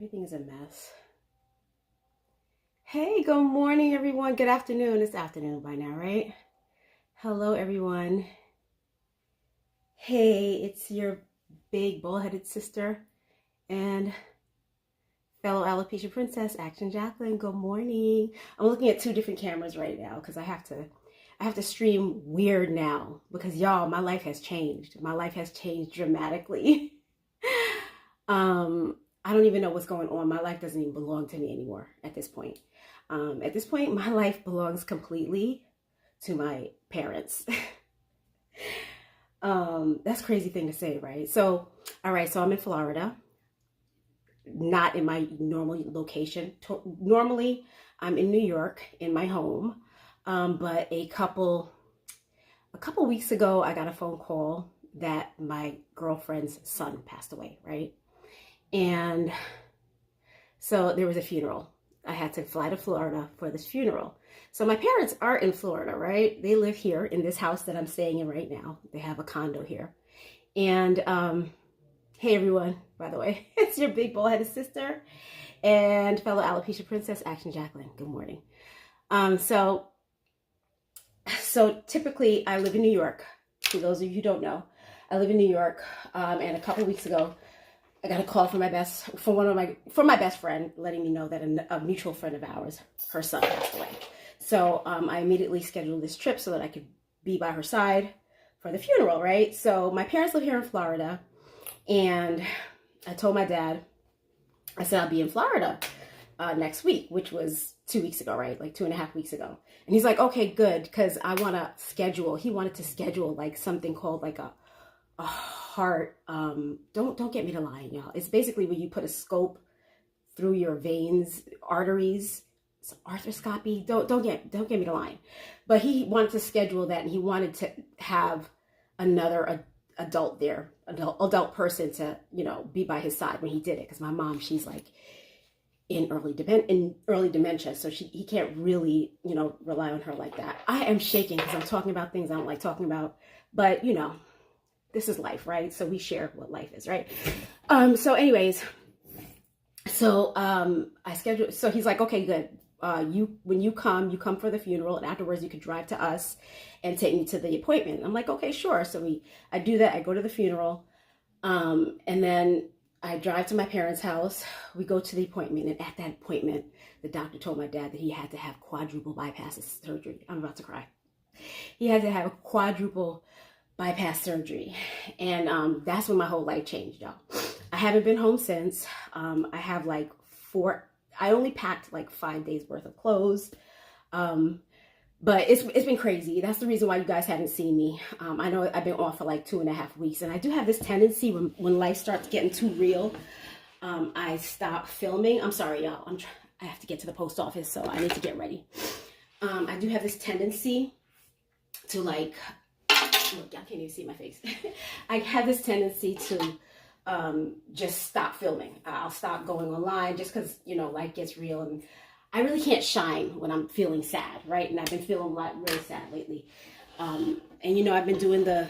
Everything is a mess. Hey, good morning, everyone. Good afternoon. It's afternoon by now, right? Hello, everyone. Hey, it's your big bullheaded sister and fellow alopecia princess, Action Jacqueline. Good morning. I'm looking at two different cameras right now because I have to stream weird now because y'all, my life has changed. My life has changed dramatically. I don't even know what's going on. My life doesn't even belong to me anymore at this point. At this point, my life belongs completely to my parents. That's a crazy thing to say, right? So, all right, so I'm in Florida, not in my normal location. Normally, I'm in New York in my home, but a couple weeks ago, I got a phone call that my girlfriend's son passed away, right? And so there was a funeral. I had to fly to Florida for this funeral. So my parents are in Florida, right? They live here in this house that I'm staying in right now. They have a condo here. And hey everyone, by the way, it's your big bullheaded sister and fellow alopecia princess, Action Jacqueline. Good morning. So typically I live in New York. For those of you who don't know, I live in New York. And a couple weeks ago, I got a call from my best friend, letting me know that a mutual friend of ours, her son passed away. So I immediately scheduled this trip so that I could be by her side for the funeral, right? So my parents live here in Florida, and I told my dad, I said I'll be in Florida next week, which was 2 weeks ago, right? Like 2.5 weeks ago. And he's like, okay, good, because he wanted to schedule like something called like a heart, don't get me to lying, y'all. It's basically when you put a scope through your veins, arteries. It's arthroscopy. Don't get me to lying. But he wanted to schedule that, and he wanted to have another adult person to, be by his side when he did it. Because my mom, she's like in early dementia, so he can't really, rely on her like that. I am shaking because I'm talking about things I don't like talking about, but this is life, right? So we share what life is, right? So anyways, I scheduled, so he's like, okay, good. When you come for the funeral, and afterwards you could drive to us and take me to the appointment. I'm like, okay, sure. So I do that. I go to the funeral. And then I drive to my parents' house. We go to the appointment. And at that appointment, the doctor told my dad that he had to have quadruple bypass surgery. I'm about to cry. He had to have a quadruple bypass surgery. And that's when my whole life changed, y'all. I haven't been home since. I only packed like 5 days worth of clothes. But it's been crazy. That's the reason why you guys haven't seen me. I know I've been off for like 2.5 weeks, and I do have this tendency when life starts getting too real, I stop filming. I'm sorry, y'all. I have to get to the post office, so I need to get ready. I do have this tendency to like, look, y'all can't even see my face. I have this tendency to just stop filming. I'll stop going online just because, life gets real, and I really can't shine when I'm feeling sad, right? And I've been feeling really sad lately. And I've been doing the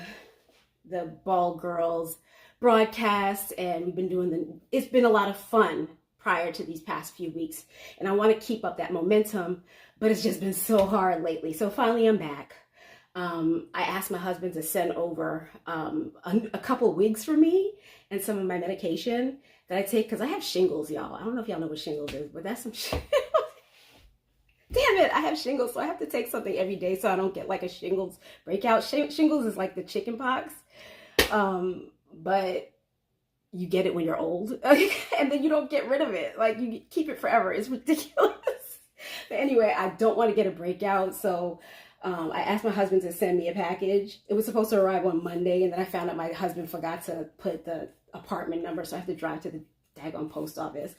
Bald Girls broadcast, and we've been doing it's been a lot of fun prior to these past few weeks. And I want to keep up that momentum, but it's just been so hard lately. So finally I'm back. I asked my husband to send over a couple wigs for me and some of my medication that I take because I have shingles, y'all. I don't know if y'all know what shingles is, but that's some shit. Damn it, I have shingles, so I have to take something every day so I don't get like a shingles breakout. Shingles is like the chicken pox, but you get it when you're old, and then you don't get rid of it. Like, you keep it forever. It's ridiculous. But anyway, I don't want to get a breakout, so I asked my husband to send me a package. It was supposed to arrive on Monday, and then I found out my husband forgot to put the apartment number, so I have to drive to the daggone post office.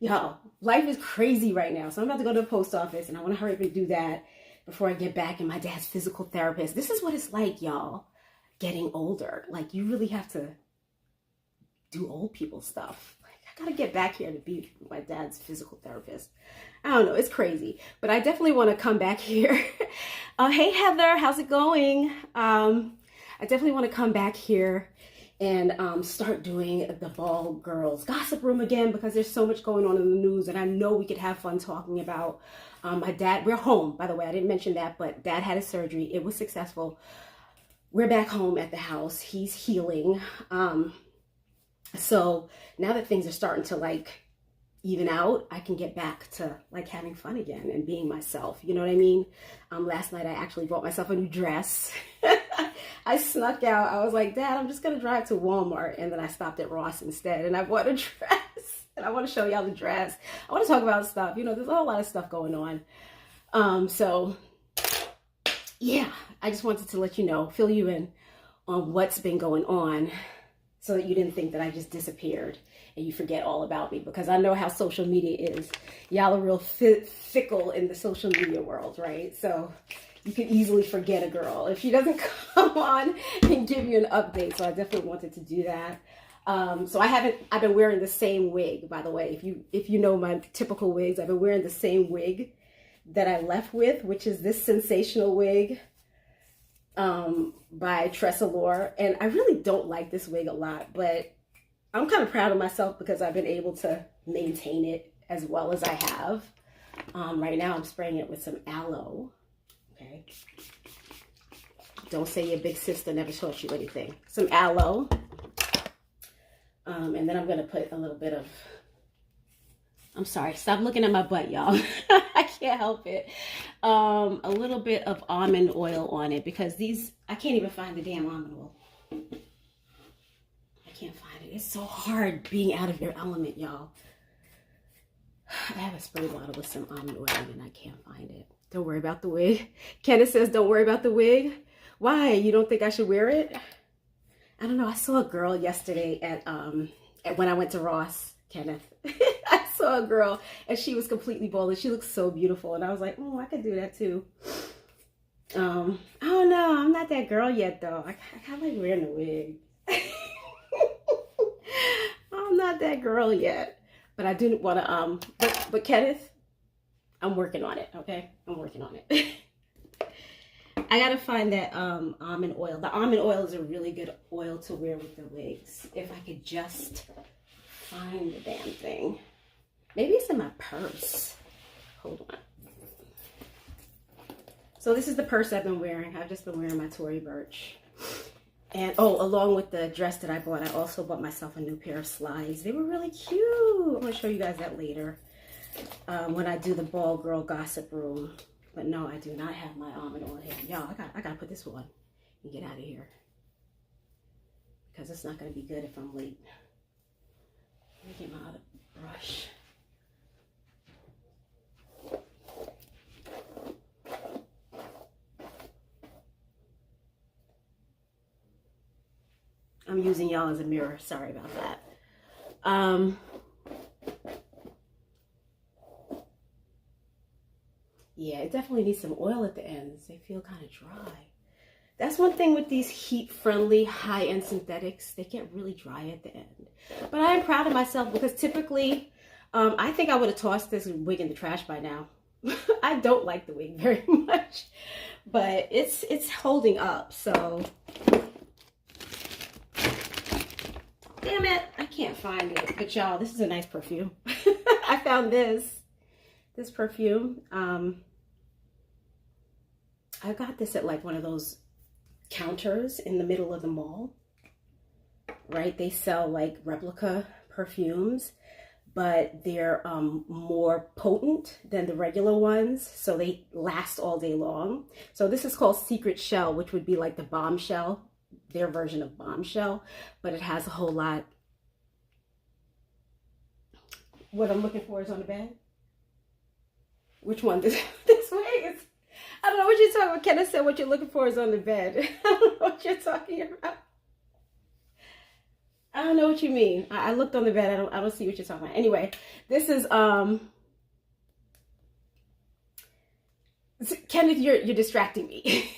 Y'all, life is crazy right now. So I'm about to go to the post office, and I want to hurry up and do that before I get back in my dad's physical therapist. This is what it's like, y'all, getting older. Like, you really have to do old people stuff. Like, I got to get back here to be my dad's physical therapist. I don't know. It's crazy. But I definitely want to come back here. Hey, Heather. How's it going? I definitely want to come back here and start doing the Bald Girls Gossip Room again, because there's so much going on in the news, and I know we could have fun talking about my dad. We're home, by the way. I didn't mention that, but dad had his surgery. It was successful. We're back home at the house. He's healing. So now that things are starting to like even out, I can get back to like having fun again and being myself. You know what I mean? Last night I actually bought myself a new dress. I snuck out. I was like, Dad, I'm just going to drive to Walmart. And then I stopped at Ross instead and I bought a dress. And I want to show y'all the dress. I want to talk about stuff. You know, there's a whole lot of stuff going on. So yeah, I just wanted to let you know, fill you in on what's been going on, so that you didn't think that I just disappeared and you forget all about me, because I know how social media is. Y'all are real fickle in the social media world, right? So you can easily forget a girl if she doesn't come on and give you an update. So I definitely wanted to do that. So I've been wearing the same wig, by the way. If you know my typical wigs, I've been wearing the same wig that I left with, which is this sensational wig by Tressalore. And I really don't like this wig a lot, but I'm kind of proud of myself because I've been able to maintain it as well as I have. Right now I'm spraying it with some aloe. Okay. Don't say your big sister never taught you anything. Some aloe. And then I'm going to put a little bit of, I'm sorry, stop looking at my butt, y'all. I can't help it. A little bit of almond oil on it, because I can't even find the damn almond oil. I can't find it. It's so hard being out of your element, y'all. I have a spray bottle with some almond oil in it and I can't find it. Don't worry about the wig. Kenneth says, don't worry about the wig. Why? You don't think I should wear it? I don't know. I saw a girl yesterday at when I went to Ross, Kenneth. I saw a girl and she was completely bald and she looked so beautiful. And I was like, oh, I could do that too. I don't know. I'm not that girl yet though. I kind of like wearing a wig. I'm not that girl yet. But I do want to, but Kenneth, I'm working on it, okay? I'm working on it. I gotta find that almond oil. The almond oil is a really good oil to wear with the wigs. If I could just find the damn thing. Maybe it's in my purse. Hold on. So this is the purse I've been wearing. I've just been wearing my Tory Burch. And oh, along with the dress that I bought, I also bought myself a new pair of slides. They were really cute. I'm gonna show you guys that later when I do the Bald Girl Gossip Room. But no, I do not have my almond oil here. Y'all, I gotta put this on and get out of here, because it's not gonna be good if I'm late. Let me get my other brush. I'm using y'all as a mirror. Sorry about that. Yeah, it definitely needs some oil at the ends. They feel kind of dry. That's one thing with these heat-friendly, high-end synthetics. They get really dry at the end. But I am proud of myself because typically, I think I would have tossed this wig in the trash by now. I don't like the wig very much, but it's holding up, so... Damn it, I can't find it. But y'all, this is a nice perfume. I found this perfume. I got this at like one of those counters in the middle of the mall, right? They sell like replica perfumes, but they're more potent than the regular ones, so they last all day long. So this is called Secret Shell, which would be like the Bombshell, their version of Bombshell, but it has a whole lot. What I'm looking for is on the bed. Which one? This way? I don't know what you're talking about. Kenneth said what you're looking for is on the bed. I don't know what you're talking about. I don't know what you mean. I looked on the bed. I don't see what you're talking about. Anyway, this is Kenneth, you're distracting me.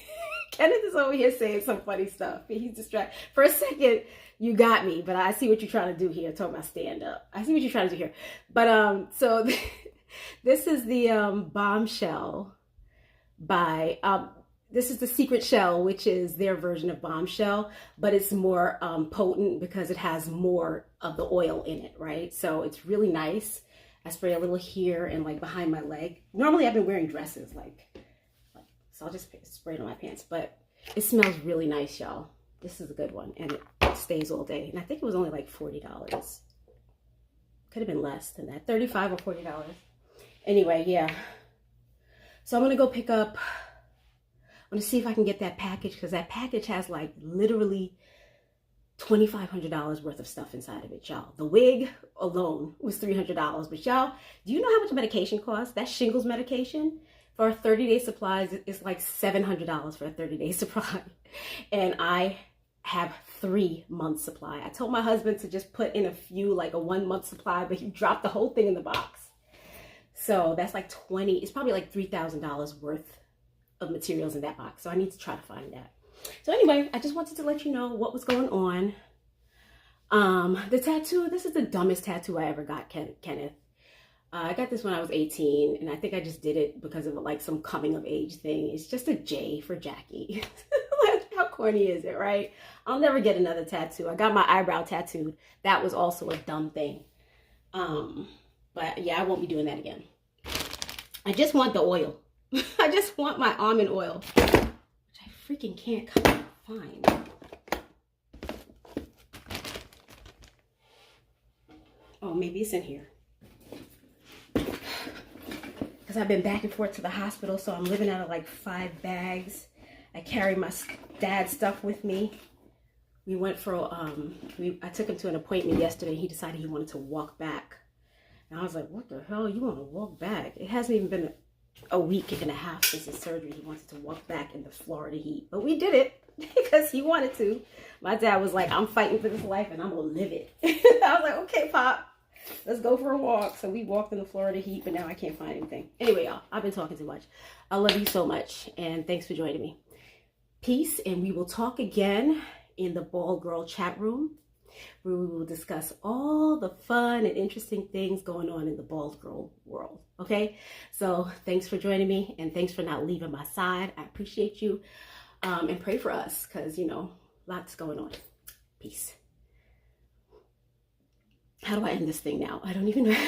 Kenneth is over here saying some funny stuff. He's distracted. For a second, you got me, but I see what you're trying to do here. Talking about stand up. I see what you're trying to do here. But so this is the Bombshell by This is the Secret Shell, which is their version of Bombshell, but it's more potent because it has more of the oil in it, right? So it's really nice. I spray a little here and like behind my leg. Normally I've been wearing dresses, so I'll just spray it on my pants, but it smells really nice, y'all. This is a good one, and it stays all day. And I think it was only like $40. Could have been less than that, $35 or $40. Anyway, yeah. So I'm gonna go pick up, I'm gonna see if I can get that package, because that package has like literally $2,500 worth of stuff inside of it, y'all. The wig alone was $300, but y'all, do you know how much medication costs? That shingles medication for a 30-day supply is like $700 for a 30-day supply. And I have 3 months supply. I told my husband to just put in a few, like a 1-month supply, but he dropped the whole thing in the box. So that's like it's probably like $3,000 worth of materials in that box. So I need to try to find that. So anyway, I just wanted to let you know what was going on. The tattoo, this is the dumbest tattoo I ever got, Kenneth. I got this when I was 18, and I think I just did it because of like some coming of age thing. It's just a J for Jackie. Like, how corny is it, right? I'll never get another tattoo. I got my eyebrow tattooed. That was also a dumb thing. But yeah, I won't be doing that again. I just want the oil. I just want my almond oil, which I freaking can't find. Oh, maybe it's in here. Because I've been back and forth to the hospital, so I'm living out of like 5 bags. I carry my dad's stuff with me. We went for, I took him to an appointment yesterday. He decided he wanted to walk back. And I was like, what the hell? You want to walk back? It hasn't even been a week and a half since his surgery. He wanted to walk back in the Florida heat. But we did it because he wanted to. My dad was like, I'm fighting for this life and I'm going to live it. I was like, okay, Pop, let's go for a walk. So we walked in the Florida heat, but now I can't find anything. Anyway, y'all, I've been talking too much. I love you so much, and thanks for joining me. Peace, and we will talk again in the Bald Girl chat room, where we will discuss all the fun and interesting things going on in the bald girl world. Okay, so thanks for joining me, and thanks for not leaving my side. I appreciate you, and pray for us, because you know, lots going on. Peace. How do I end this thing now? I don't even know.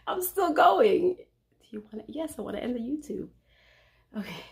I'm still going. Do you want to? Yes, I want to end the YouTube. Okay.